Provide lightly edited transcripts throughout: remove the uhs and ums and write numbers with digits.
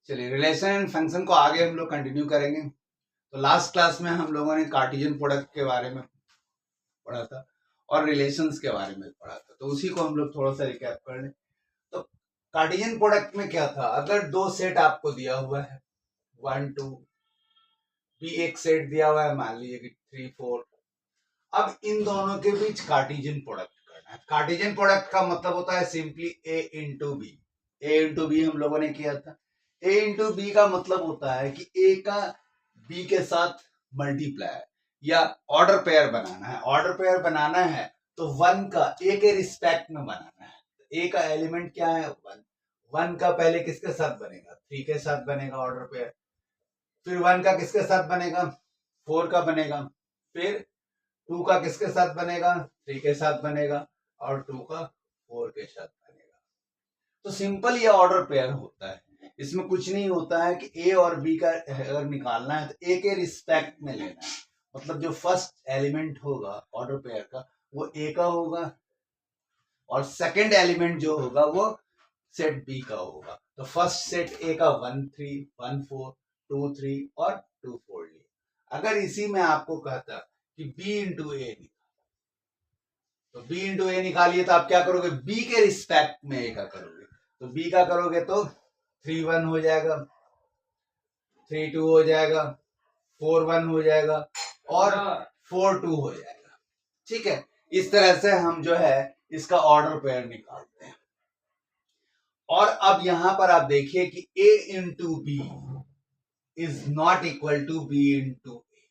चलिए relation and function को आगे हम लोग कंटिन्यू करेंगे। तो लास्ट क्लास में हम लोगों ने कार्टेशियन प्रोडक्ट के बारे में पढ़ा था और रिलेशंस के बारे में पढ़ा था, तो उसी को हम लोग थोड़ा सा रिकैप कर लें। तो कार्टेशियन प्रोडक्ट में क्या था, अगर दो सेट आपको दिया हुआ है 1 2, बी एक सेट दिया हुआ है मान लीजिए कि 3 4, अब इन दोनों के बीच कार्टेशियन प्रोडक्ट करना है। कार्टेशियन प्रोडक्ट का मतलब होता है सिंपली ए इंटू बी। ए इंटू बी हम लोगों ने किया था। ए इंटू बी का मतलब होता है कि ए का बी के साथ मल्टीप्लाई या ऑर्डर पेयर बनाना है। ऑर्डर पेयर बनाना है तो 1 का ए के रिस्पेक्ट में बनाना है। ए का एलिमेंट क्या है 1। 1 का पहले किसके साथ बनेगा 3 के साथ बनेगा ऑर्डर पेयर, फिर 1 का किसके साथ बनेगा 4 का बनेगा, फिर 2 का किसके साथ बनेगा 3 के साथ बनेगा और 2 का 4 के साथ बनेगा। तो सिंपल ये ऑर्डर पेयर होता है, इसमें कुछ नहीं होता है कि ए और बी का अगर निकालना है तो ए के रिस्पेक्ट में लेना है। मतलब जो फर्स्ट एलिमेंट होगा ऑर्डर पेयर का वो ए का होगा और सेकंड एलिमेंट जो होगा वो सेट बी का होगा। तो फर्स्ट सेट ए का 1 3 1 4 2 3 और 2 4 लिया। अगर इसी में आपको कहता कि बी इंटू ए, तो बी इंटू ए निकालिए तो आप क्या करोगे बी के रिस्पेक्ट में ए का करोगे। तो बी का करोगे तो 3 1 हो जाएगा, 3 2 हो जाएगा, 4 1 हो जाएगा और 4 2 हो जाएगा। ठीक है, इस तरह से हम जो है इसका ऑर्डर पेयर निकालते हैं। और अब यहां पर आप देखिए कि a into B is not equal to B into A.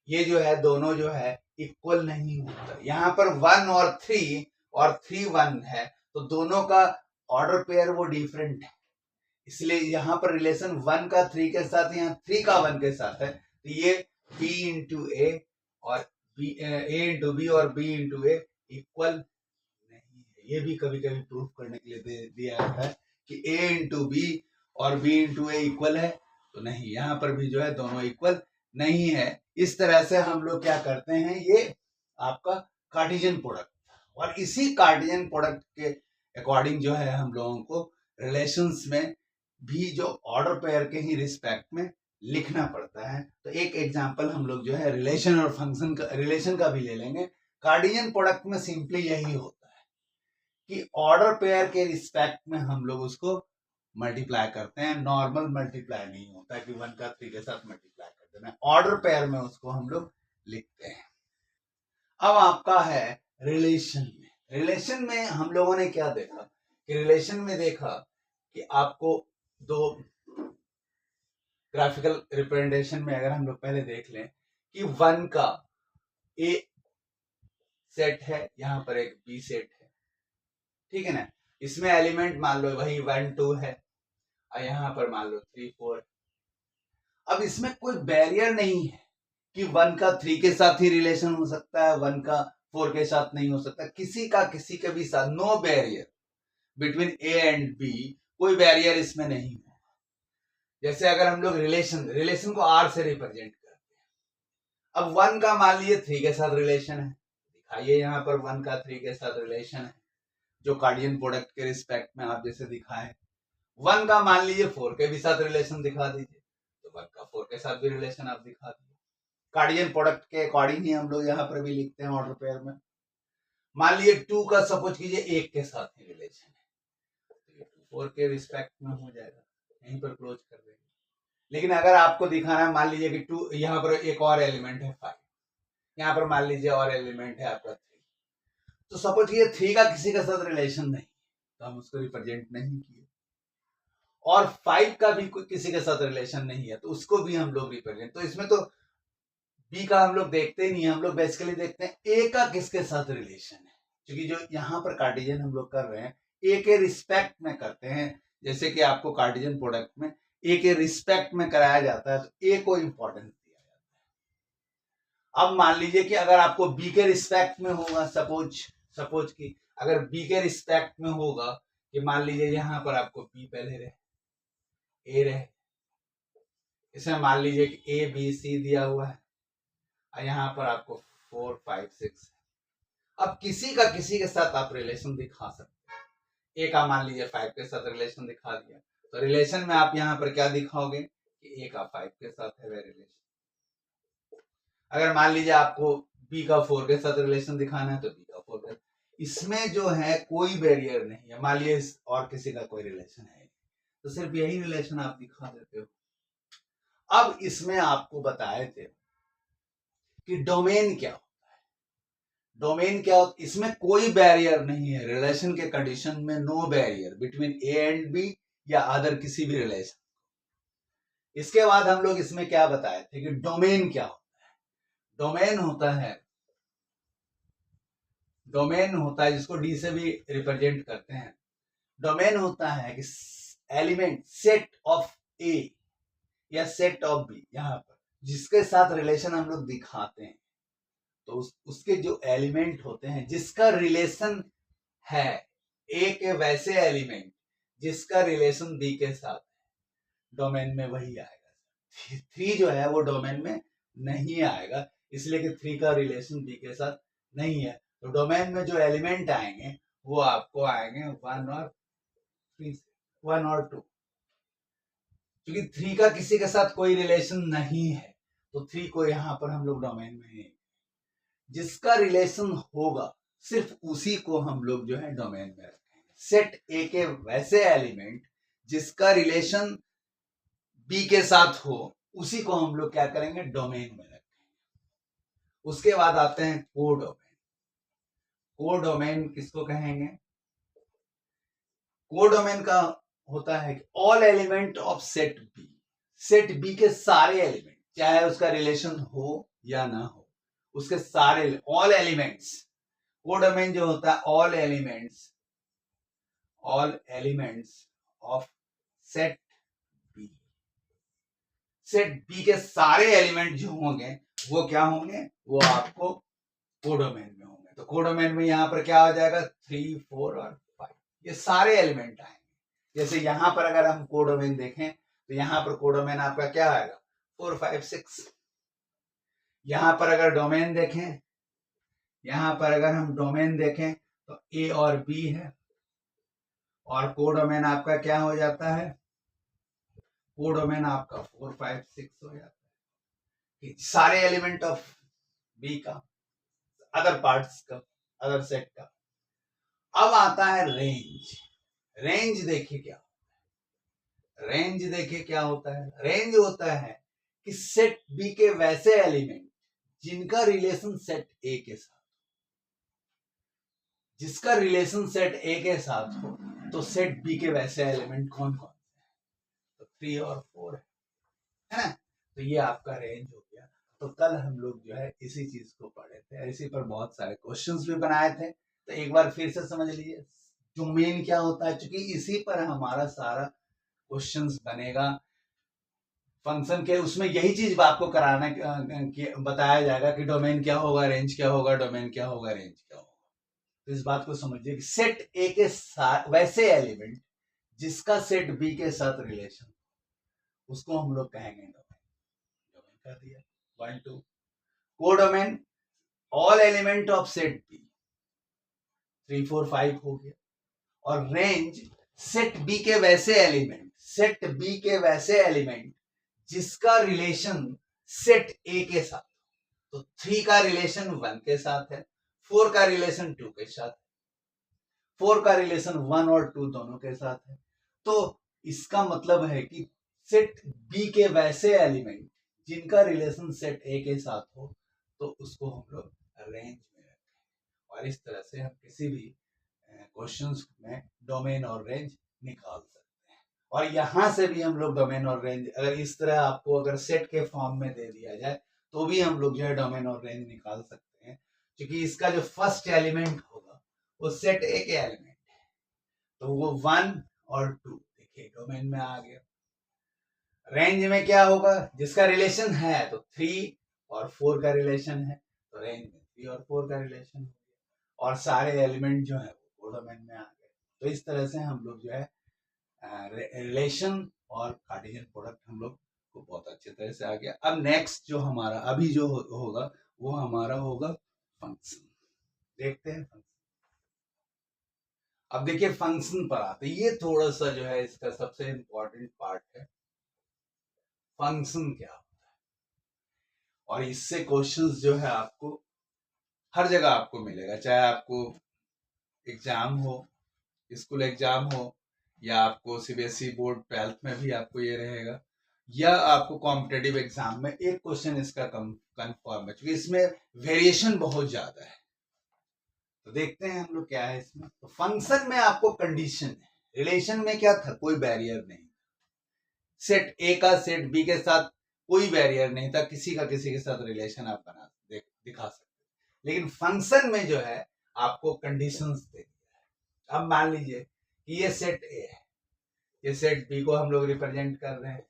ये जो है दोनों जो है इक्वल नहीं होता। यहाँ पर 1 और 3 और 3 1 है तो दोनों का ऑर्डर पेयर वो डिफरेंट है, इसलिए यहाँ पर रिलेशन 1 का 3 के साथ यहाँ 3 का 1 के साथ है। तो ये b इंटू ए और a इंटू बी और b इंटू ए इक्वल नहीं है। ये भी कभी कभी प्रूफ करने के लिए दिया जाता है कि a इंटू बी और b इंटू ए इक्वल है, तो नहीं, यहाँ पर भी जो है दोनों इक्वल नहीं है। इस तरह से हम लोग क्या करते हैं, ये आपका कार्टेशियन प्रोडक्ट, और इसी कार्टेशियन प्रोडक्ट के अकॉर्डिंग जो है हम लोगों को रिलेशंस में भी जो ऑर्डर पेयर के ही रिस्पेक्ट में लिखना पड़ता है। तो एक एग्जांपल हम लोग जो है रिलेशन और फंक्शन का, रिलेशन का भी ले लेंगे। कार्टेशियन प्रोडक्ट में सिंपली यही होता है कि ऑर्डर पेयर के रिस्पेक्ट में हम लोग उसको मल्टीप्लाई करते हैं। नॉर्मल मल्टीप्लाई नहीं होता है कि 1 का 3 के साथ मल्टीप्लाई कर देना, ऑर्डर पेयर में उसको हम लोग लिखते हैं। अब आपका है रिलेशन में। रिलेशन में हम लोगों ने क्या देखा कि रिलेशन में देखा कि आपको दो ग्राफिकल रिप्रेजेंटेशन में अगर हम लोग पहले देख लें कि 1 का ए सेट है, यहाँ पर एक बी सेट है, ठीक है ना। इसमें एलिमेंट मान लो वही 1 2 है और यहाँ पर मान लो 3 4। अब इसमें कोई बैरियर नहीं है कि 1 का 3 के साथ ही रिलेशन हो सकता है, 1 का 4 के साथ नहीं हो सकता। किसी के भी साथ no barrier between A and B, कोई बैरियर इसमें नहीं है। जैसे अगर हम लोग रिलेशन को आर से रिप्रेजेंट करते हैं, अब 1 का मान लीजिए 3 के साथ रिलेशन है, दिखाइए यहाँ पर 1 का 3 के साथ रिलेशन है जो कार्टेशियन प्रोडक्ट के रिस्पेक्ट में आप जैसे दिखाए। 1 का मान लीजिए 4 के भी साथ रिलेशन दिखा दीजिए, तो 1 का 4 के साथ भी रिलेशन आप दिखा दीजिए। कार्टेशियन प्रोडक्ट के अकॉर्डिंग ही हम लोग यहाँ पर भी लिखते हैं ऑर्डर पेयर में। मान लीजिए 2 का सपोज कीजिए 1 के साथ ही रिलेशन है, तो 4 के रिस्पेक्ट में हो जाएगा, यहीं पर क्लोज कर देंगे। लेकिन अगर आपको दिखाना है, मान लीजिए कि 2 यहाँ पर एक और एलिमेंट है 5, यहाँ पर मान लीजिए और एलिमेंट है आपका 3, तो सपोज ये 3 का किसी के साथ रिलेशन नहीं तो हम उसको रिप्रेजेंट नहीं किए, और 5 का भी किसी के साथ रिलेशन नहीं है तो उसको भी हम लोग रिप्रेजेंट। तो इसमें तो बी का हम लोग देखते ही नहीं, हम लोग बेसिकली देखते हैं ए का किसके साथ रिलेशन है, क्योंकि जो यहाँ पर कार्टेशियन हम लोग कर रहे हैं ए के रिस्पेक्ट में करते हैं। जैसे कि आपको कार्टेशियन प्रोडक्ट में ए के रिस्पेक्ट में कराया जाता है तो ए को इंपॉर्टेंस दिया जाता है। अब मान लीजिए कि अगर आपको बी के रिस्पेक्ट में होगा, सपोज कि अगर बी के रिस्पेक्ट में होगा कि मान लीजिए यहाँ पर आपको बी पहले रहे ए रहे, इसमें मान लीजिए कि ए बी सी दिया हुआ है और यहाँ पर आपको 4 5 6। अब किसी के साथ आप रिलेशन दिखा सकते हैं। ए का मान लीजिए 5 के साथ रिलेशन दिखा दिया तो रिलेशन में आप यहाँ पर क्या दिखाओगे कि ए का 5 के साथ है वह रिलेशन। अगर मान लीजिए आपको बी का 4 के साथ रिलेशन दिखाना है तो बी का 4 के, इसमें जो है कोई बैरियर नहीं है। मान लीजिए और किसी का कोई रिलेशन है तो सिर्फ यही रिलेशन आप दिखा देते हो। अब इसमें आपको बताए थे कि डोमेन क्या होता है। डोमेन क्या होता है, इसमें कोई बैरियर नहीं है। रिलेशन के कंडीशन में no barrier between A and B या अदर किसी भी रिलेशन। इसके बाद हम लोग इसमें क्या बताए थे कि डोमेन क्या होता है। डोमेन होता है जिसको डी से भी रिप्रेजेंट करते हैं। डोमेन होता है कि एलिमेंट सेट ऑफ ए या सेट ऑफ बी, यहाँ पर जिसके साथ रिलेशन हम लोग दिखाते हैं तो उसके जो एलिमेंट होते हैं जिसका रिलेशन है ए के वैसे एलिमेंट जिसका रिलेशन बी के साथ डोमेन में वही आएगा। 3 जो है वो डोमेन में नहीं आएगा, इसलिए कि 3 का रिलेशन बी के साथ नहीं है। तो डोमेन में जो एलिमेंट आएंगे वो आपको आएंगे 1 और 2। क्योंकि 3 का किसी के साथ कोई रिलेशन नहीं है तो 3 को यहाँ पर हम लोग डोमेन में नहीं, जिसका रिलेशन होगा सिर्फ उसी को हम लोग जो है डोमेन में रखेंगे। सेट ए के वैसे एलिमेंट जिसका रिलेशन बी के साथ हो उसी को हम लोग क्या करेंगे डोमेन में रखेंगे। उसके बाद आते हैं कोडोमेन। कोडोमेन किसको कहेंगे? कोडोमेन का होता है कि all element of set B के सारे एलिमेंट चाहे उसका रिलेशन हो या ना हो, उसके सारे ऑल एलिमेंट्स। कोडोमेन जो होता है all elements of set B के सारे एलिमेंट जो होंगे वो क्या होंगे, वो आपको कोडोमेन में होंगे। तो कोडोमेन में यहाँ पर क्या हो जाएगा 3, 4 और 5, ये सारे एलिमेंट आएंगे। जैसे यहाँ पर अगर हम कोडोमेन देखें तो यहाँ पर कोडोमेन आपका क्या आएगा 4, 5, 6। यहाँ पर अगर डोमेन देखें, यहाँ पर अगर हम डोमेन देखें तो ए और बी है और कोडोमेन आपका क्या हो जाता है, कोडोमेन आपका 4, 5, 6 हो जाता है। सारे एलिमेंट ऑफ बी का, अदर पार्ट्स का, अदर सेट का। अब आता है रेंज। रेंज देखिए क्या होता है। रेंज होता है कि सेट बी के वैसे एलिमेंट जिनका रिलेशन सेट ए के साथ, जिसका रिलेशन सेट ए के साथ हो तो सेट बी के वैसे एलिमेंट कौन कौन से, तो 3 और 4 है ना। तो ये आपका रेंज हो गया। तो कल हम लोग जो है इसी चीज को पढ़े थे, इसी पर बहुत सारे क्वेश्चंस भी बनाए थे। तो एक बार फिर से समझ लीजिए डोमेन क्या होता है, क्योंकि इसी पर हमारा सारा क्वेश्चंस बनेगा फंक्शन के। उसमें यही चीज आपको कराना बताया जाएगा कि डोमेन क्या होगा, रेंज क्या होगा, डोमेन क्या होगा, रेंज क्या होगा। तो इस बात को समझिए कि सेट ए के साथ वैसे एलिमेंट जिसका सेट बी के साथ रिलेशन, उसको हम लोग कहेंगे डोमेन कर दिया। 1, 2 codomain all element of set B, 3, 4, 5 हो गया। और रेंज सेट बी के वैसे एलिमेंट जिसका रिलेशन सेट ए के साथ, तो 3 का रिलेशन 1 के साथ है, 4 का रिलेशन 2 के साथ है, 4 का रिलेशन 1 और 2 दोनों के साथ है। तो इसका मतलब है कि सेट बी के वैसे एलिमेंट जिनका रिलेशन सेट ए के साथ हो तो उसको हम लोग रेंज में रखें। और इस तरह से हम किसी भी क्वेश्चंस में डोमेन और रेंज निकाल सकते हैं। और यहां से भी हम लोग डोमेन और रेंज, अगर इस तरह आपको अगर सेट के फॉर्म में दे दिया जाए तो भी हम लोग जो है डोमेन और रेंज निकाल सकते हैं, क्योंकि इसका जो फर्स्ट एलिमेंट होगा वो सेट ए के एलिमेंट है, तो वो 1 और 2 देखिए डोमेन में आ गया। रेंज में क्या होगा, जिसका रिलेशन है तो 3 और 4 का रिलेशन है तो रेंज में 3 और 4 का रिलेशन हो गया, और सारे एलिमेंट जो है वो डोमेन में आ गए। तो इस तरह से हम लोग जो है रिलेशन और कार्टेशियन प्रोडक्ट हम लोग को बहुत अच्छे तरह से आ गया। अब नेक्स्ट जो हमारा अभी जो होगा वो हमारा होगा फंक्शन। देखते हैं फंक्शन। अब देखिए फंक्शन पर आते, ये थोड़ा सा जो है इसका सबसे इंपॉर्टेंट पार्ट है, फंक्शन क्या होता है। और इससे क्वेश्चंस जो है आपको हर जगह आपको मिलेगा, चाहे आपको एग्जाम हो, स्कूल एग्जाम हो, या आपको सीबीएसई बोर्ड 12th में भी आपको ये रहेगा, या आपको कॉम्पिटेटिव एग्जाम में एक क्वेश्चन इसका कंफर्म है, क्योंकि इसमें वेरिएशन बहुत ज्यादा है। तो देखते हैं हम लोग क्या है इसमें। तो फंक्शन में आपको कंडीशन है, रिलेशन में क्या था, कोई बैरियर नहीं, सेट ए का सेट बी के साथ कोई बैरियर नहीं था, किसी का किसी के साथ रिलेशन आप दिखा सकते। लेकिन फंक्शन में जो है आपको कंडीशंस दे दिया है। अब मान लीजिए कि ये सेट ए है, ये सेट बी को हम लोग रिप्रेजेंट कर रहे हैं,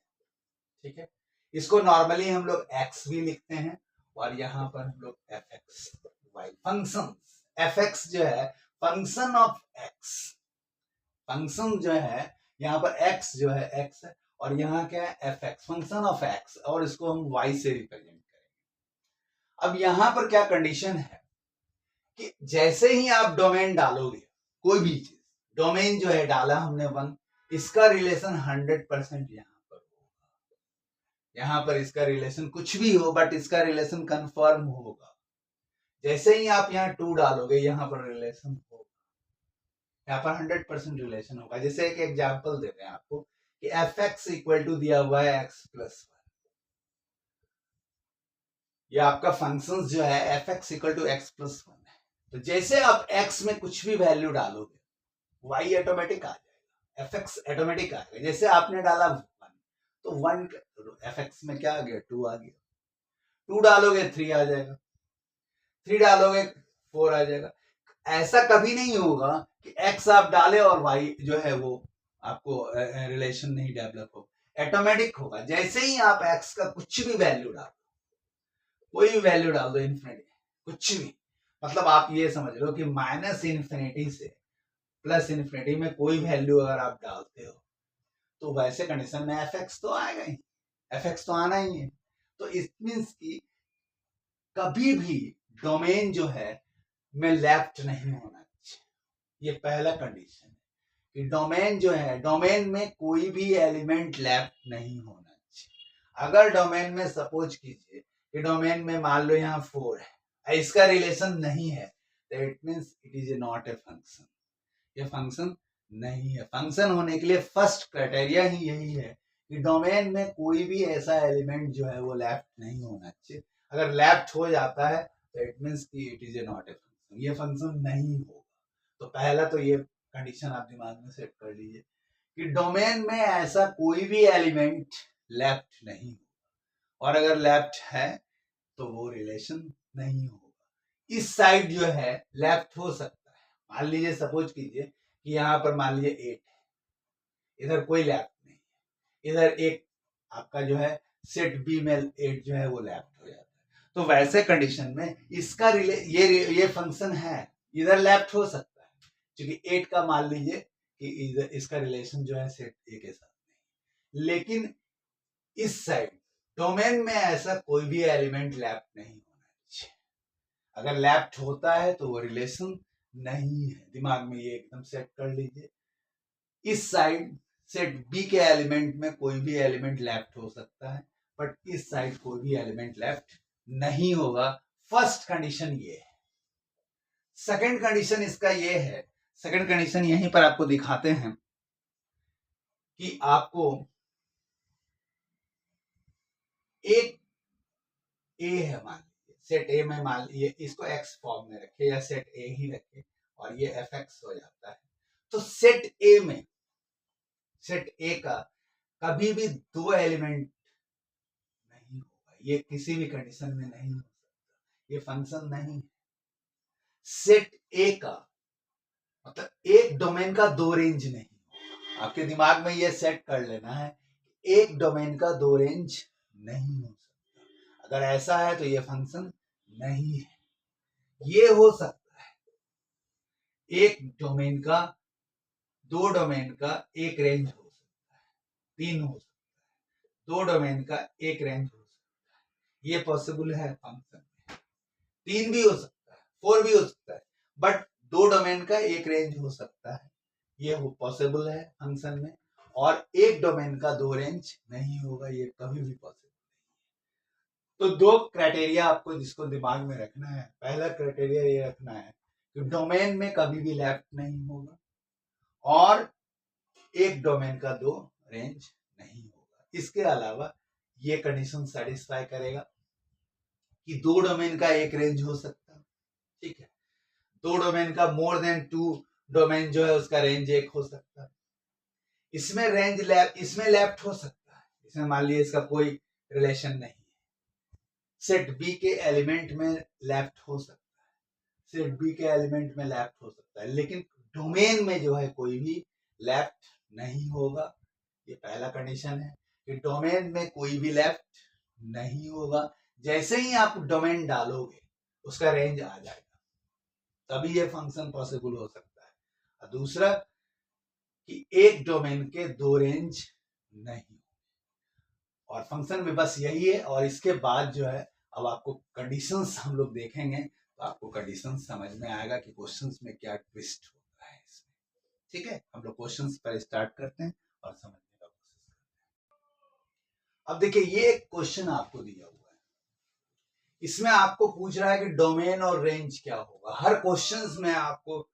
ठीक है। इसको नॉर्मली हम लोग एक्स भी लिखते हैं, और यहाँ पर हम लोग F X Y, function F X जो है फंक्शन ऑफ एक्स, फंक्शन जो है यहाँ पर एक्स जो है एक्स है, और यहाँ क्या है F x, function of x, और इसको हम वाई से रिप्रेजेंट करेंगे। अब यहाँ पर क्या कंडीशन है कि जैसे ही आप डोमेन डालोगे, कोई भी चीज डोमेन जो है डाला हमने 1, इसका रिलेशन 100% यहाँ पर होगा, यहाँ पर इसका रिलेशन कुछ भी हो बट इसका रिलेशन कंफर्म होगा। जैसे ही आप यहाँ 2 डालोगे, यहाँ पर रिलेशन होगा, यहाँ पर 100% रिलेशन होगा। जैसे एक एग्जांपल देते हैं आपको कि एफ एक्स इक्वल टू दिया हुआ है एक्स प्लस 1, ये आपका फंक्शन जो है F X equal to X plus 1 है। तो जैसे आप एक्स में कुछ भी वैल्यू डालोगे, वाई ऑटोमेटिक आ जाएगा, एफ एक्स ऑटोमेटिक आ जाएगा। जैसे आपने डाला 1, तो 1 एफ एक्स में क्या आ गया, 2 आ गया, 2 डालोगे 3 आ जाएगा, 3 डालोगे 4 आ जाएगा। ऐसा कभी नहीं होगा कि x आप डाले और y जो है वो आपको रिलेशन नहीं डेवलप हो, ऑटोमेटिक होगा। जैसे ही आप x का कुछ भी वैल्यू डालो, कोई भी वैल्यू डाल दो, इन्फिनिटी कुछ भी, मतलब आप ये समझ लो कि माइनस इन्फिनिटी से प्लस इन्फिनिटी में कोई वैल्यू अगर आप डालते हो, तो वैसे कंडीशन में एफ एक्स तो आएगा ही, एफ एक्स तो आना ही है। तो इट मीन्स की कभी भी डोमेन जो है में लेफ्ट नहीं होना चाहिए, ये पहला कंडीशन है कि डोमेन जो है, डोमेन में कोई भी एलिमेंट लेफ्ट नहीं होना चाहिए। अगर डोमेन में सपोज कीजिए कि डोमेन में मान लो यहाँ 4 है, इसका रिलेशन नहीं है, तो it means it is not a function, ये फंक्शन नहीं है। फंक्शन होने के लिए फर्स्ट क्राइटेरिया ही यही है कि डोमेन में कोई भी ऐसा एलिमेंट जो है वो लेफ्ट नहीं होना चाहिए। अगर लेफ्ट हो जाता है तो इट मींस कि it is not a function, ये फंक्शन नहीं होगा। तो पहला तो ये कंडीशन आप दिमाग में सेट कर लीजिए कि डोमेन में ऐसा कोई भी एलिमेंट लेफ्ट नहीं होगा, और अगर लेफ्ट है तो वो रिलेशन नहीं होगा। इस साइड जो है लेफ्ट हो सकता है, मान लीजिए सपोज कीजिए कि यहाँ पर मान लीजिए 8 है, इधर कोई लेफ्ट नहीं है, इधर एक आपका जो है सेट बी में 8 जो है वो लेफ्ट हो जाता है। तो वैसे कंडीशन में इसका ये फंक्शन है, इधर लेफ्ट हो सकता है, क्योंकि 8 का मान लीजिए कि इधर इसका रिलेशन जो है सेट ए के साथ नहीं। लेकिन इस साइड डोमेन में ऐसा कोई भी एलिमेंट लेफ्ट नहीं होना चाहिए। अगर लेफ्ट होता है तो वो रिलेशन नहीं है, दिमाग में ये एकदम सेट कर लीजिए। इस साइड सेट बी के एलिमेंट में कोई भी एलिमेंट लेफ्ट हो सकता है, बट इस साइड कोई भी एलिमेंट लेफ्ट नहीं होगा। फर्स्ट कंडीशन ये है। सेकंड कंडीशन इसका ये है, सेकंड कंडीशन यहीं पर आपको दिखाते हैं कि आपको एक ए है, मान लीजिए सेट ए में, मान लीजिए इसको एक्स फॉर्म में रखे या सेट ए ही रखे, और ये एफ एक्स हो जाता है। तो सेट ए में, सेट ए का कभी भी 2 एलिमेंट नहीं होगा, ये किसी भी कंडीशन में नहीं हो सकता, ये फंक्शन नहीं है। सेट ए का मतलब एक डोमेन का 2 रेंज नहीं, आपके दिमाग में ये सेट कर लेना है, एक डोमेन का 2 रेंज नहीं हो सकता। अगर ऐसा है तो ये फंक्शन नहीं है। ये हो सकता है एक डोमेन का, 2 डोमेन का एक रेंज हो सकता है, 3 हो सकता है, 2 डोमेन का एक रेंज हो सकता है, ये पॉसिबल है फंक्शन में। 3 भी हो सकता है, 4 भी हो सकता है, बट 2 डोमेन का एक रेंज हो सकता है, ये पॉसिबल है फंक्शन में, और एक डोमेन का दो रेंज नहीं होगा, ये कभी भी पॉसिबल नहीं। तो दो क्राइटेरिया आपको जिसको दिमाग में रखना है, पहला क्राइटेरिया ये रखना है कि डोमेन में कभी भी लेफ्ट नहीं होगा और एक डोमेन का दो रेंज नहीं होगा। इसके अलावा ये कंडीशन सेटिस्फाई करेगा कि दो डोमेन का एक रेंज हो सकता है, ठीक है, दो डोमेन का मोर देन टू डोमेन जो है उसका रेंज एक हो सकता है। इसमें रेंज इसमें लेफ्ट हो सकता है, इसमें मान लीजिए इसका कोई रिलेशन नहीं है, सेट बी के एलिमेंट में लेफ्ट हो सकता है, सेट बी के एलिमेंट में लेफ्ट हो सकता है, लेकिन डोमेन में जो है कोई भी लेफ्ट नहीं होगा। ये पहला कंडीशन है कि डोमेन में कोई भी लेफ्ट नहीं होगा। जैसे ही आप डोमेन डालोगे उसका रेंज आ जाएगा, तभी ये फंक्शन पॉसिबल हो सकता है। और दूसरा कि एक डोमेन के दो रेंज नहीं, और फंक्शन में बस यही है। और इसके बाद जो है अब आपको कंडीशंस हम लोग देखेंगे, तो आपको कंडीशंस समझ में आएगा कि क्वेश्चंस में क्या ट्विस्ट होता है इसमें, ठीक है। हम लोग क्वेश्चंस पर स्टार्ट करते हैं और समझने का कोशिश करते हैं। अब देखिए ये एक क्वेश्चन आपको दिया हुआ है, इसमें आपको पूछ रहा है कि डोमेन और रेंज क्या होगा। हर क्वेश्चंस में आपको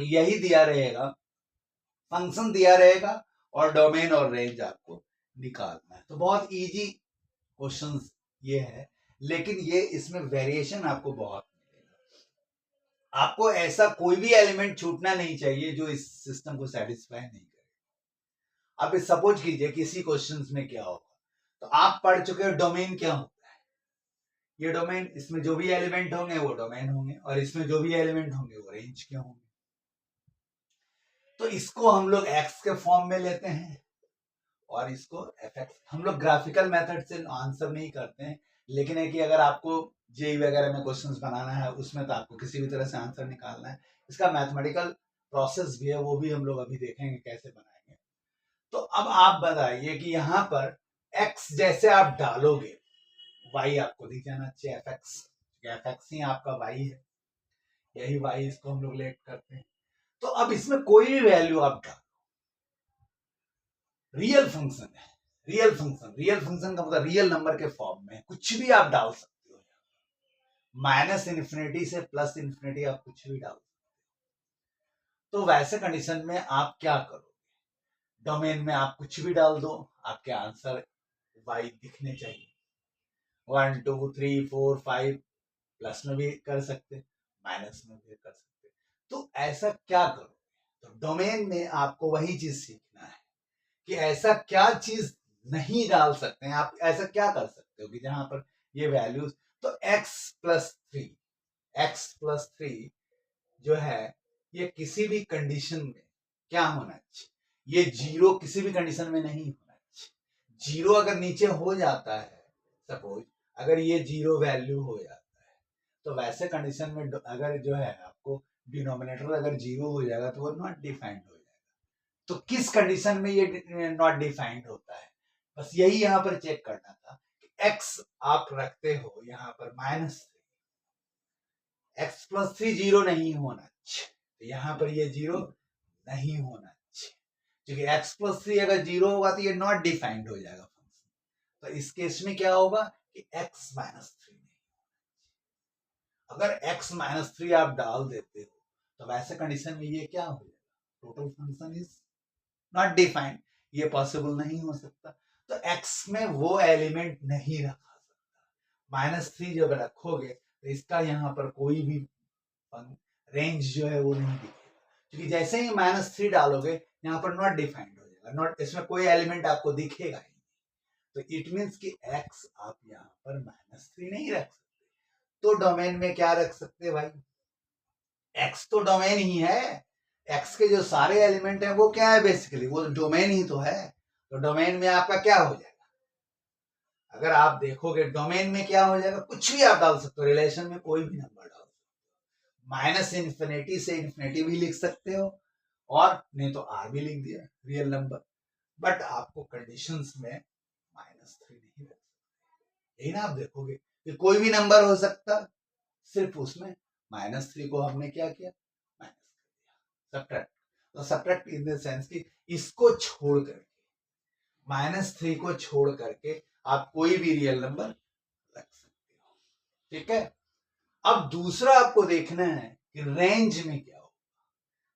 यही दिया रहेगा, फंक्शन दिया रहेगा और डोमेन और रेंज आपको निकालना है। तो बहुत इजी क्वेश्चंस ये है, लेकिन ये इसमें वेरिएशन आपको बहुत मिलेगा। आपको ऐसा कोई भी एलिमेंट छूटना नहीं चाहिए जो इस सिस्टम को सेटिस्फाई नहीं करे। अब सपोज कीजिए किसी क्वेश्चंस में क्या होगा, तो आप पढ़ चुके हो डोमेन क्या होता है। ये डोमेन, इसमें जो भी एलिमेंट होंगे वो डोमेन होंगे, और इसमें जो भी एलिमेंट होंगे वो रेंज के होंगे। तो इसको हम लोग एक्स के फॉर्म में लेते हैं और इसको एफएक्स। हम लोग ग्राफिकल मेथड से आंसर नहीं करते हैं, लेकिन है कि अगर आपको जेई वगैरह में क्वेश्चंस बनाना है उसमें तो आपको किसी भी तरह से आंसर निकालना है। इसका मैथमेटिकल प्रोसेस भी है, वो भी हम लोग अभी देखेंगे कैसे बनाएंगे। तो अब आप बताइए कि यहाँ पर x जैसे आप डालोगे, y आपको दिख जाना चाहिए एफ एक्स ही आपका y है, यही y, इसको हम लोग लेट करते हैं। तो अब इसमें कोई भी वैल्यू आप डालो, रियल फंक्शन है, रियल फंक्शन का मतलब रियल नंबर के फॉर्म में कुछ भी आप डाल सकते हो, माइनस इन्फिनिटी से प्लस इन्फिनिटी आप कुछ भी डाल सकते हो। तो वैसे कंडीशन में आप क्या करोगे, डोमेन में आप कुछ भी डाल दो, आपके आंसर y दिखने चाहिए। 1 2 3 4 5 प्लस में भी कर सकते, माइनस में भी कर सकते। तो ऐसा क्या करोगे, तो डोमेन में आपको वही चीज सीखना है कि ऐसा क्या चीज नहीं डाल सकते हैं। आप ऐसा क्या कर सकते हो कि जहां पर ये वैल्यूज, तो x+3 जो है ये किसी भी कंडीशन में क्या होना चाहिए, ये जीरो किसी भी कंडीशन में नहीं होना चाहिए। जीरो अगर नीचे हो जाता है, सपोज अगर ये जीरो वैल्यू हो जाता है, तो वैसे कंडीशन में अगर जो है आपको डिनोमिनेटर अगर जीरो हो जाएगा तो वो नॉट डिफाइंड हो जाएगा। तो किस कंडीशन में ये नॉट डिफाइंड होता है, बस यही यहाँ पर चेक करना था कि x आप रखते हो यहाँ पर -3, x+3 जीरो नहीं होना चाहिए, तो यहाँ पर ये जीरो नहीं होना चाहिए, क्योंकि x+3 अगर जीरो होगा तो ये नॉट डिफाइंड हो जाएगा फंक्शन। तो इस केस में क्या होगा कि x-3 नहीं, अगर x-3 आप डाल देते हो तो वैसे कंडीशन में ये क्या हो जाएगा, total function is not defined, ये पॉसिबल नहीं हो सकता। तो x में वो एलिमेंट नहीं रखा सकता। -3 जब रखोगे तो इसका यहाँ पर कोई भी रेंज जो है वो नहीं दिखेगा, क्योंकि जैसे ही -3 डालोगे यहाँ पर नॉट डिफाइंड हो जाएगा, नॉट, इसमें कोई एलिमेंट आपको दिखेगा ही नहीं। तो इट मीन्स कि x आप यहाँ पर -3 नहीं रख सकते। तो डोमेन में क्या रख सकते भाई, x तो डोमेन ही है, x के जो सारे एलिमेंट है वो क्या है, बेसिकली वो डोमेन ही तो है। तो डोमेन में आपका क्या हो जाएगा, अगर आप देखोगे डोमेन में क्या हो जाएगा, कुछ भी आप डाल सकते हो, रिलेशन में कोई भी नंबर डाल सकते हो, -इन्फिनिटी से इन्फिनिटी भी लिख सकते हो, और नहीं तो r भी लिख दिया, रियल नंबर। बट आपको कंडीशंस में -3 नहीं रख सकते। यही ना आप देखोगे कि कोई भी नंबर हो सकता, सिर्फ उसमें -3 को हमने क्या किया, माइनस कर दिया। सब्ट्रैक्ट, तो सब्ट्रैक्ट इन द सेंस कि इसको छोड़ करके, -3 को छोड़ करके आप कोई भी रियल नंबर रख सकते हो, ठीक है। अब दूसरा आपको देखना है कि रेंज में क्या होगा,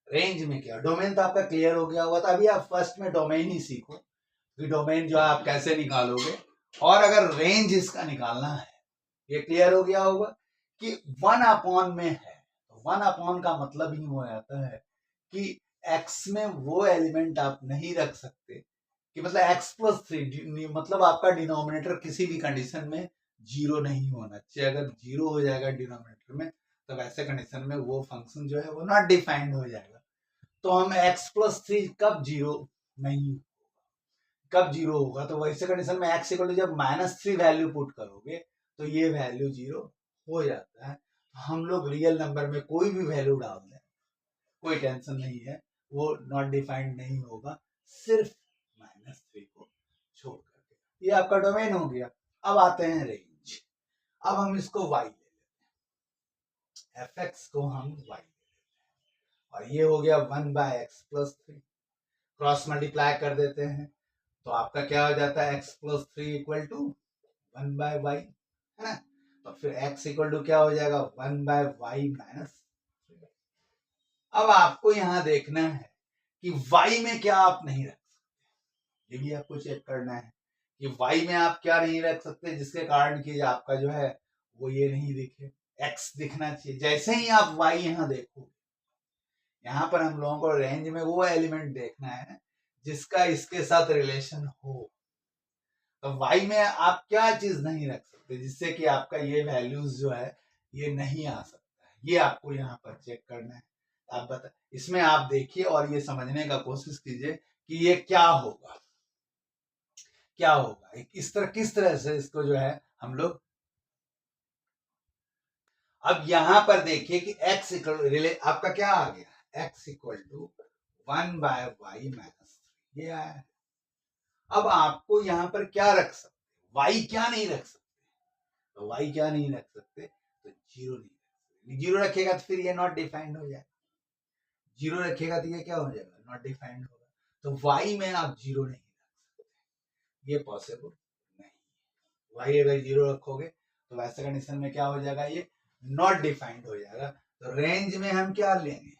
रेंज में क्या, डोमेन तो आपका क्लियर हो गया होगा, तो अभी आप फर्स्ट में डोमेन ही सीखो कि डोमेन जो है आप कैसे निकालोगे, और अगर रेंज इसका निकालना है, ये क्लियर हो गया होगा कि 1 में है, तो 1 का मतलब ही हो जाता है कि x में वो एलिमेंट आप नहीं रख सकते कि मतलब x+3, मतलब आपका डिनोमिनेटर किसी भी कंडीशन में 0 नहीं होना चाहिए। अगर 0 हो जाएगा डिनोमिनेटर में, तो वैसे कंडीशन में वो फंक्शन जो है वो नॉट डिफाइंड हो जाएगा। तो हम x+3 कब 0 नहीं, कब 0 होगा, तो वैसे कंडीशन में x इक्वल टू जब -3 वैल्यू पुट करोगे तो ये वैल्यू 0 हो जाता है। हम लोग रियल नंबर में कोई भी वैल्यू डाल दें, कोई टेंशन नहीं है, वो नॉट डिफाइंड नहीं होगा, सिर्फ -3 को छोड़ करके। ये आपका डोमेन हो गया। अब आते हैं रेंज। अब हम इसको y ले लेते हैं, fx को हम y ले लेते हैं, और ये हो गया 1/x+3, क्रॉस मल्टीप्लाई कर देते हैं, तो आपका क्या हो जाता है x+3 इक्वल टू 1/y, है ना। तो फिर x इक्वल टू क्या हो जाएगा 1/y माइनस। अब आपको यहां देखना है कि y में क्या आप नहीं रख सकते, ये भी आपको चेक करना है कि y में आप क्या नहीं रख सकते, जिसके कारण कि आपका जो है वो ये नहीं दिखे, x दिखना चाहिए। जैसे ही आप y यहां देखो, यहां पर हम लोगों को रेंज में वो एलिमेंट देखना है जिसका इसके साथ रिलेशन हो। तो y में आप क्या चीज नहीं रख सकते जिससे कि आपका ये वैल्यूज जो है ये नहीं आ सकता है, ये आपको यहाँ पर चेक करना है। आप बता, इसमें आप देखिए और ये समझने का कोशिश कीजिए कि ये क्या होगा, क्या होगा, इस तरह किस तरह से इसको जो है हम लोग। अब यहां पर देखिए कि x इक्वल आपका क्या आ गया, x equal to 1/y minus 3, ये आया। अब आपको यहां पर क्या रख सकते, y क्या नहीं रख सकते, तो y क्या नहीं रख सकते, तो 0 नहीं रख सकते। 0 रखेगा तो फिर ये नॉट डिफाइंड हो जाएगा, 0 रखेगा तो ये क्या हो जाएगा, नॉट डिफाइंड होगा। तो y में आप 0 नहीं रख सकते, ये पॉसिबल नहीं। y अगर 0 रखोगे तो वैसे कंडीशन में क्या हो जाएगा, ये नॉट डिफाइंड हो जाएगा। तो रेंज में हम क्या लेंगे,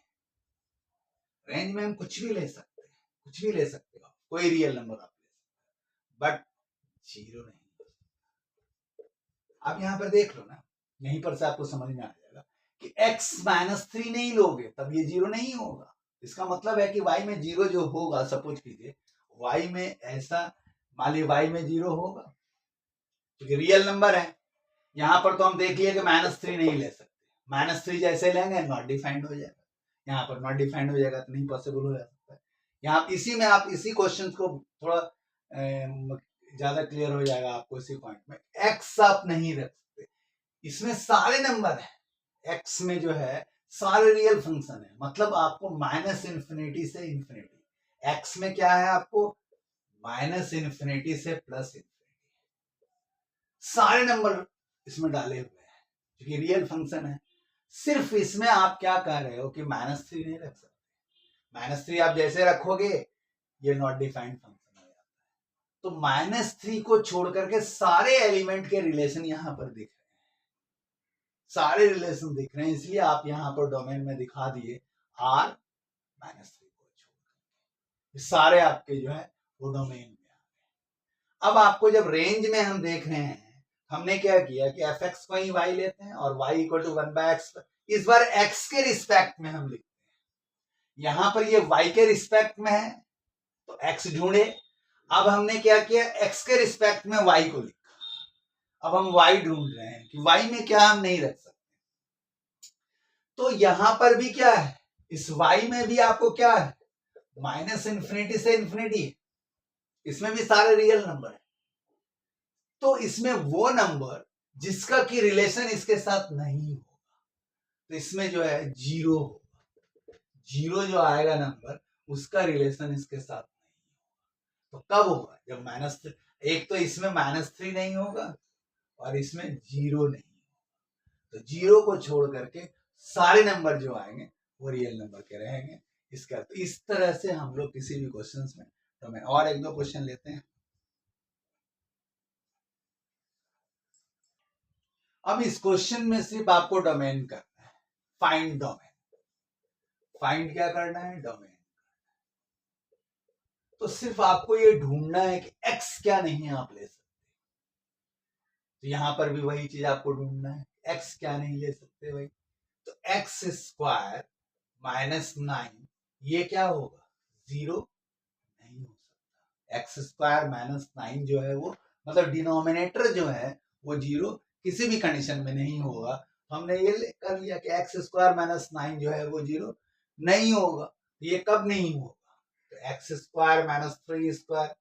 रेंज में हम कुछ भी ले सकते हैं, कुछ भी ले सकते हो, कोई रियल नंबर आप ले सकते हैं, बट 0 नहीं। आप यहां पर देख लो ना, यहीं पर से आपको समझ में आ जाएगा कि x-3 नहीं लोगे तब ये 0 नहीं होगा। इसका मतलब है कि y में 0 जो होगा, सपोज कीजिए y में ऐसा, मान लीजिए y में 0 होगा क्योंकि रियल नंबर है। यहां पर तो हम देख लिए कि -3 नहीं ले सकते, -3 जैसे लेंगे नॉट डिफाइंड हो जाएगा, यहाँ पर नॉट डिफाइंड हो जाएगा तो नहीं पॉसिबल हो सकता है। यहाँ इसी में आप इसी क्वेश्चन को थोड़ा ज्यादा क्लियर हो जाएगा आपको इसी पॉइंट में। x आप नहीं रख सकते, इसमें सारे नंबर है, x में जो है सारे रियल फंक्शन है, मतलब आपको -इन्फिनिटी से इन्फिनिटी, x में क्या है आपको -इन्फिनिटी से +इन्फिनिटी, सारे नंबर इसमें डाले हुए हैं क्योंकि रियल फंक्शन है। सिर्फ इसमें आप क्या कह रहे हो कि -3 नहीं रख सकते, -3 आप जैसे रखोगे ये नॉट डिफाइंड फंक्शन हो जाता है। तो -3 को छोड़ करके सारे एलिमेंट के रिलेशन यहां पर दिख रहे हैं, सारे रिलेशन दिख रहे हैं, इसलिए आप यहां पर डोमेन में दिखा दिए r -3 को छोड़ करके, सारे आपके जो है वो डोमेन में आ गए। अब आपको जब रेंज में हम देख रहे हैं, हमने क्या किया कि fx को ही y लेते हैं और y इक्वल टू 1/x, इस बार x के रिस्पेक्ट में हम लिखते हैं, यहां पर ये y के रिस्पेक्ट में है तो x ढूंढे। अब हमने क्या किया, x के रिस्पेक्ट में y को लिखा, अब हम y ढूंढ रहे हैं कि y में क्या हम नहीं रख सकते। तो यहां पर भी क्या है, इस y में भी आपको क्या है -इन्फिनिटी से इन्फिनिटी, इसमें भी सारे रियल नंबर है। तो इसमें वो नंबर जिसका की रिलेशन इसके साथ नहीं होगा, तो इसमें जो है 0 होगा, 0 जो आएगा नंबर उसका रिलेशन इसके साथ नहीं होगा। तो कब होगा, जब एक तो इसमें -3 नहीं होगा और इसमें 0 नहीं होगा। तो 0 को छोड़ करके सारे नंबर जो आएंगे वो रियल नंबर के रहेंगे, इसका। तो इस तरह से हम लोग किसी भी क्वेश्चन में डोमेन, और एक दो क्वेश्चन लेते हैं। अब इस क्वेश्चन में सिर्फ आपको डोमेन करना है, फाइंड डोमेन। फाइंड क्या करना है? डोमेन। तो सिर्फ आपको ये ढूंढना है कि x क्या नहीं आप ले सकते। तो यहां पर भी वही चीज आपको ढूंढना है, x क्या नहीं ले सकते भाई। तो x स्क्वायर माइनस 9 ये क्या होगा? 0 नहीं हो सकता। एक्स स्क्वायर माइनस 9 जो है वो मतलब डिनोमिनेटर जो है वो 0 किसी भी कंडीशन में नहीं होगा। तो हमने ये कर लिया कि एक्स स्क्वायर माइनस 9 जो है वो 0 नहीं होगा। ये कब नहीं होगा? तो एक्स स्क्वायर माइनस 3 स्क्वायर,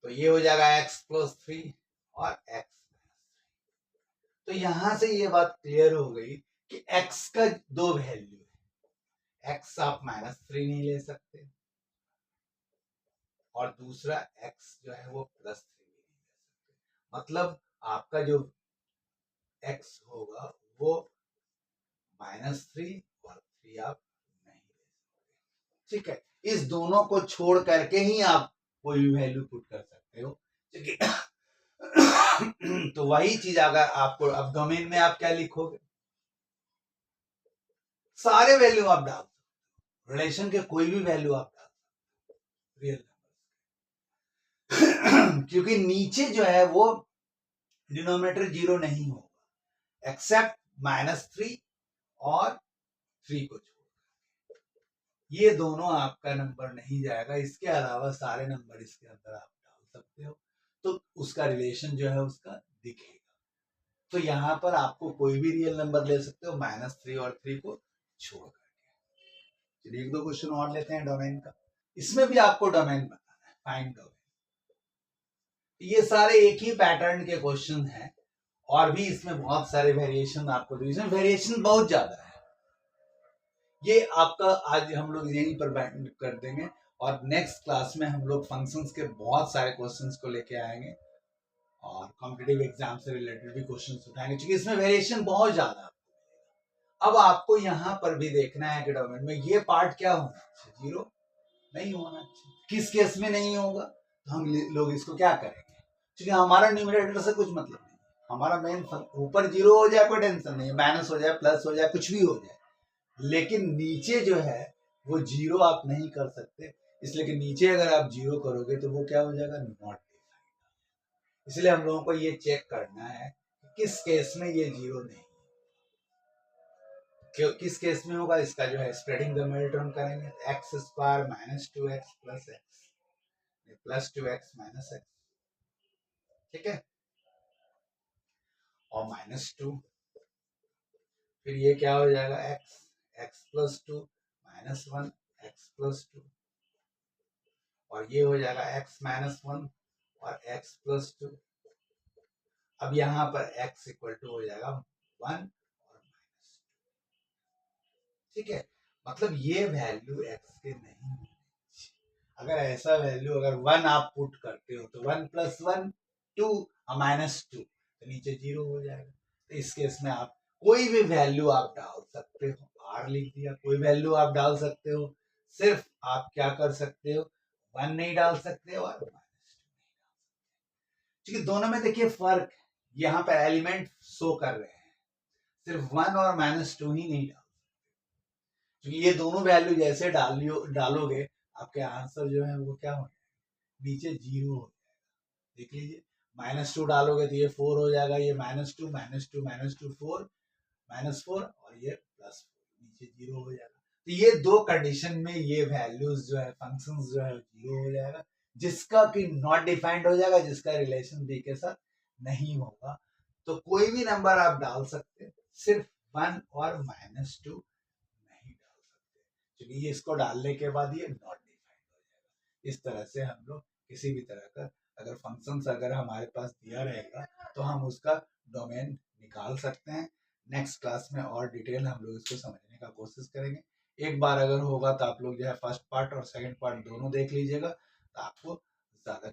तो ये हो जाएगा एक्स प्लस 3 और एक्स। तो यहां से ये बात क्लियर हो गई कि x का दो वैल्यू है, x आप -3 नहीं ले सकते और दूसरा x जो है वो +3 नहीं ले सकते। मतलब आपका जो x होगा वो -3 और 3 आप नहीं ले सकते। ठीक है, इस दोनों को छोड़ करके ही आप कोई भी वैल्यू पुट कर सकते हो। तो वही चीज अगर आपको अब डोमेन में आप क्या लिखोगे? सारे वैल्यू आप डाल सकते हो, रिलेशन के कोई भी वैल्यू आप डाल सकते हो रियल नंबर। क्योंकि नीचे जो है वो डिनोमिनेटर 0 नहीं होगा एक्सेप्ट -3 और 3 को छोड़, ये दोनों आपका नंबर नहीं जाएगा। इसके अलावा सारे नंबर इसके अंदर आप डाल सकते हो, तो उसका रिलेशन जो है उसका दिखेगा। तो यहाँ पर आपको कोई भी रियल नंबर ले सकते हो -3 और 3 को छोड़ करके। चलिए एक दो क्वेश्चन और लेते हैं डोमेन का। इसमें भी आपको डोमेन बताना है, फाइंड डोमेन। ये सारे एक ही पैटर्न के क्वेश्चन हैं और भी इसमें बहुत सारे वेरिएशन आपको, इसमें वेरिएशन बहुत ज्यादा है। ये आपका आज हम लोग यहीं पर कर देंगे और नेक्स्ट क्लास में हम लोग फंक्शंस के बहुत सारे क्वेश्चंस को लेके आएंगे और कॉम्पिटिटिव एग्जाम से रिलेटेड भी क्वेश्चंस उठाएंगे, क्योंकि इसमें वेरिएशन बहुत ज्यादा। अब आपको यहाँ पर भी देखना है कि डोमेन में ये पार्ट क्या होना चाहिए? 0 नहीं होना चाहिए। किस केस में नहीं होगा? तो हम लोग इसको क्या करेंगे, क्योंकि हमारा न्यूमरेटर से कुछ मतलब नहीं, हमारा मेन ऊपर 0 हो जाए कोई टेंशन नहीं, माइनस हो जाए प्लस हो जाए कुछ भी हो जाए, लेकिन नीचे जो है वो 0 आप नहीं कर सकते। इसलिए कि नीचे अगर आप 0 करोगे तो वो क्या हो जाएगा? Not defined. इसलिए हम लोगों को ये चेक करना है किस केस में ये 0 नहीं, किस केस में होगा। इसका जो है स्प्रेडिंग द मिडिल टर्म करेंगे, x square -2x plus x plus 2x minus x, ठीक है, और -2, फिर ये क्या हो जाएगा? x प्लस 2 -1 x प्लस 2, और ये हो जाएगा x -1 और x प्लस 2। अब यहाँ पर x इक्वल टू हो जाएगा 1 और -2, ठीक है। मतलब ये वैल्यू x के नहीं होनी चाहिए। अगर ऐसा वैल्यू अगर 1 आप पुट करते हो तो 1 + 1 2 और -2 तो नीचे 0 हो जाएगा। तो इस केस में आप कोई भी वैल्यू आप डाल सकते हो, r लिख दिया, कोई वैल्यू आप डाल सकते हो, सिर्फ आप क्या कर सकते हो? 1 नहीं डाल सकते और -2 नहीं डाल सकते, क्योंकि दोनों में देखिए फर्क, यहाँ पे एलिमेंट शो कर रहे हैं, सिर्फ 1 और -2 ही नहीं डाल, क्योंकि ये दोनों वैल्यू जैसे डालोगे आपके आंसर जो है वो क्या हो जाएगा? नीचे 0 हो जाएगा। देख लीजिए, -2 डालोगे तो ये 4 हो जाएगा, ये -2 -2 -2 4 -4 और ये +4 नीचे 0 हो जाएगा। तो ये दो कंडीशन में ये वैल्यूज जो है फंक्शंस जो है 0 हो जाएगा, जिसका कि नॉट डिफाइंड हो जाएगा, जिसका रिलेशन b के साथ नहीं होगा। तो कोई भी नंबर आप डाल सकते, सिर्फ 1 और -2 नहीं डाल सकते, क्योंकि ये इसको डालने के बाद ये नॉट डिफाइंड हो जाएगा। इस तरह से हम लोग किसी भी तरह का अगर फंक्शंस अगर हमारे पास दिया रहेगा तो हम उसका डोमेन निकाल सकते हैं। नेक्स्ट क्लास में और डिटेल हम लोग इसको समझने का कोशिश करेंगे। एक बार अगर होगा तो आप लोग जो है फर्स्ट पार्ट और सेकंड पार्ट दोनों देख लीजिएगा, तो आपको ज़्यादा